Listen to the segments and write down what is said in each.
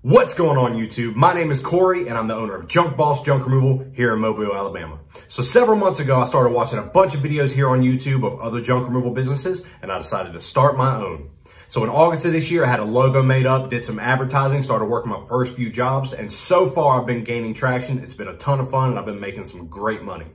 What's going on YouTube? My name is Corey and I'm the owner of Junk Boss Junk Removal here in Mobile, Alabama. So several months ago, I started watching a bunch of videos here on YouTube of other junk removal businesses and I decided to start my own. So in August of this year, I had a logo made up, did some advertising, started working my first few jobs, and so far I've been gaining traction. It's been a ton of fun and I've been making some great money.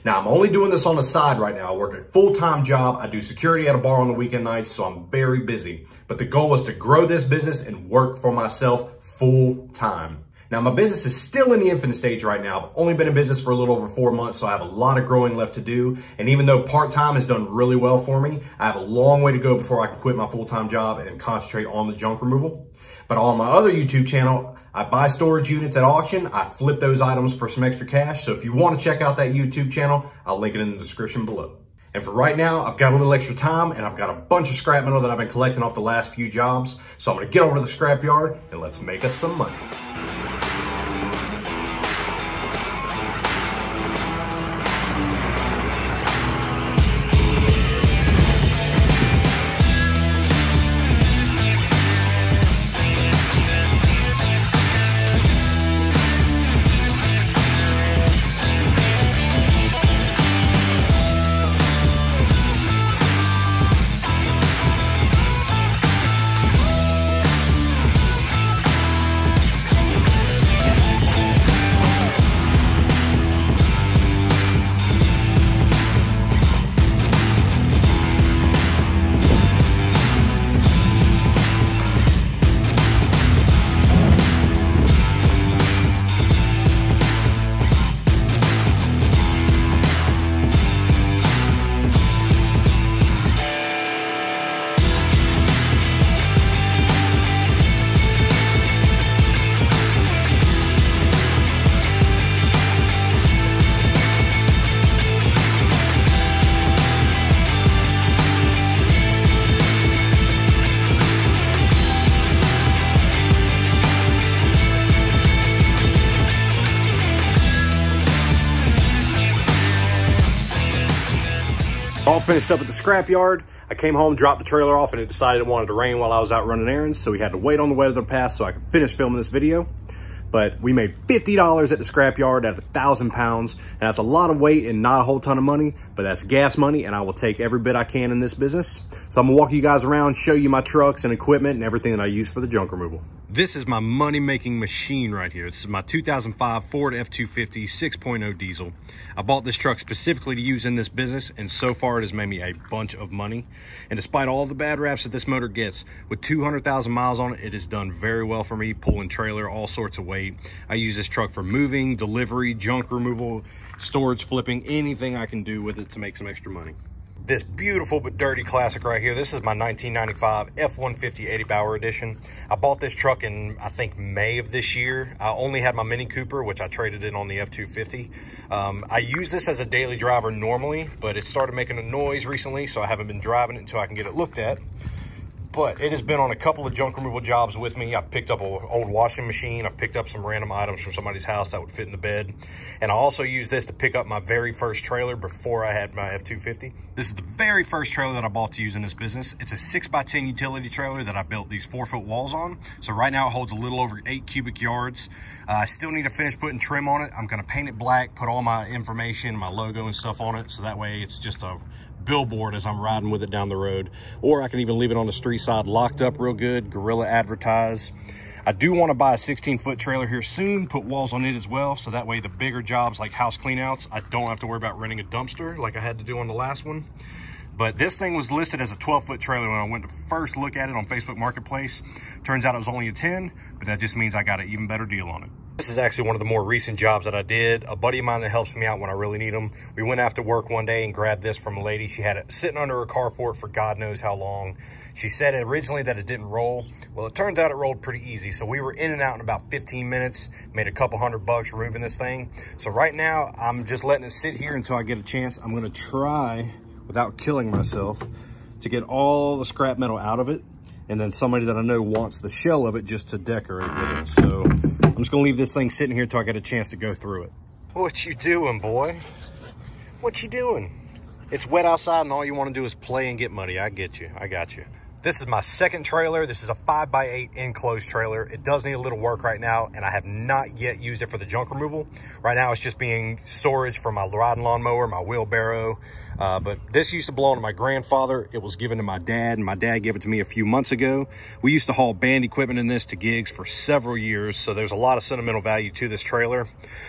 Now I'm only doing this on the side right now. I work a full-time job. I do security at a bar on the weekend nights, so I'm very busy. But the goal is to grow this business and work for myself full time. Now my business is still in the infant stage right now. I've only been in business for a little over 4 months, so I have a lot of growing left to do. And even though part-time has done really well for me, I have a long way to go before I can quit my full-time job and concentrate on the junk removal. But on my other YouTube channel, I buy storage units at auction. I flip those items for some extra cash. So if you want to check out that YouTube channel, I'll link it in the description below. And for right now, I've got a little extra time and I've got a bunch of scrap metal that I've been collecting off the last few jobs. So I'm gonna get over to the scrap yard and let's make us some money. All finished up at the scrap yard. I came home, dropped the trailer off, and it decided it wanted to rain while I was out running errands. So we had to wait on the weather to pass so I could finish filming this video. But we made $50 at the scrap yard at 1,000 pounds. And that's a lot of weight and not a whole ton of money, but that's gas money and I will take every bit I can in this business. So I'm gonna walk you guys around, show you my trucks and equipment and everything that I use for the junk removal. This is my money-making machine right here. This is my 2005 Ford F-250 6.0 diesel. I bought this truck specifically to use in this business, and so far it has made me a bunch of money. And despite all the bad raps that this motor gets, with 200,000 miles on it, it has done very well for me, pulling trailer, all sorts of weight. I use this truck for moving, delivery, junk removal, storage, flipping, anything I can do with it to make some extra money. This beautiful but dirty classic right here, this is my 1995 F-150 80 Bauer edition. I bought this truck in, I think, May of this year. I only had my Mini Cooper, which I traded in on the F-250. I use this as a daily driver normally, but it started making a noise recently, so I haven't been driving it until I can get it looked at. But it has been on a couple of junk removal jobs with me. I've picked up an old washing machine. I've picked up some random items from somebody's house that would fit in the bed. And I also use this to pick up my very first trailer before I had my F-250. This is the very first trailer that I bought to use in this business. It's a 6x10 utility trailer that I built these 4-foot walls on. So right now it holds a little over 8 cubic yards. I still need to finish putting trim on it. I'm gonna paint it black, put all my information, my logo and stuff on it. So that way it's just a billboard as I'm riding with it down the road. Or I can even leave it on the street side locked up real good, guerrilla advertise. I do want to buy a 16-foot trailer here soon, put walls on it as well, so that way the bigger jobs like house cleanouts, I don't have to worry about renting a dumpster like I had to do on the last one. But this thing was listed as a 12-foot trailer when I went to first look at it on Facebook Marketplace. Turns out it was only a 10, but that just means I got an even better deal on it. This is actually one of the more recent jobs that I did. A buddy of mine that helps me out when I really need them. We went after work one day and grabbed this from a lady. She had it sitting under her carport for God knows how long. She said originally that it didn't roll. Well, it turns out it rolled pretty easy. So we were in and out in about 15 minutes, made a couple $100 removing this thing. So right now I'm just letting it sit here until I get a chance. I'm gonna try, without killing myself, to get all the scrap metal out of it. And then somebody that I know wants the shell of it just to decorate with it. So I'm just gonna leave this thing sitting here till I get a chance to go through it. What you doing, boy? What you doing? It's wet outside and all you wanna do is play and get muddy. I get you, I got you. This is my second trailer. This is a 5x8 enclosed trailer. It does need a little work right now, and I have not yet used it for the junk removal. Right now, it's just being storage for my riding lawnmower, my wheelbarrow. But this used to belong to my grandfather. It was given to my dad, and my dad gave it to me a few months ago. We used to haul band equipment in this to gigs for several years, so there's a lot of sentimental value to this trailer.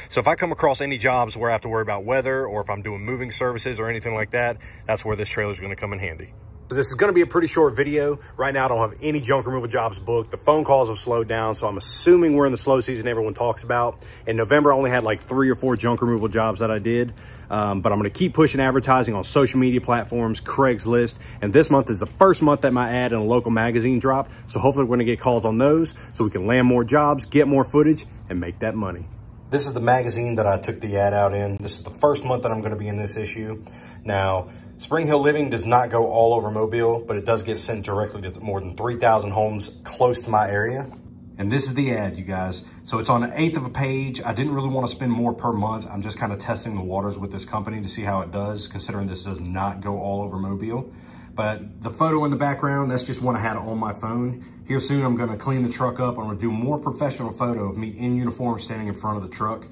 So if I come across any jobs where I have to worry about weather, or if I'm doing moving services or anything like that, that's where this trailer is going to come in handy. So this is going to be a pretty short video. Right now, I don't have any junk removal jobs booked. The phone calls have slowed down, so I'm assuming we're in the slow season everyone talks about. In November, I only had like 3 or 4 junk removal jobs that I did. But I'm going to keep pushing advertising on social media platforms, Craigslist. And this month is the first month that my ad in a local magazine dropped. So hopefully we're going to get calls on those so we can land more jobs, get more footage, and make that money. This is the magazine that I took the ad out in. This is the first month that I'm going to be in this issue. Now, Spring Hill Living does not go all over Mobile, but it does get sent directly to more than 3,000 homes close to my area. And this is the ad, you guys. So it's on an 1/8 of a page. I didn't really want to spend more per month. I'm just kind of testing the waters with this company to see how it does, considering this does not go all over Mobile. But the photo in the background, that's just one I had on my phone. Here soon, I'm going to clean the truck up. I'm going to do a more professional photo of me in uniform standing in front of the truck.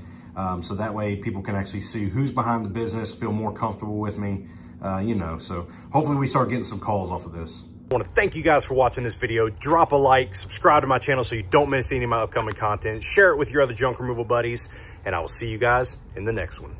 So that way people can actually see who's behind the business, feel more comfortable with me. You know, so hopefully we start getting some calls off of this. I want to thank you guys for watching this video. Drop a like, subscribe to my channel so you don't miss any of my upcoming content. Share it with your other junk removal buddies, and I will see you guys in the next one.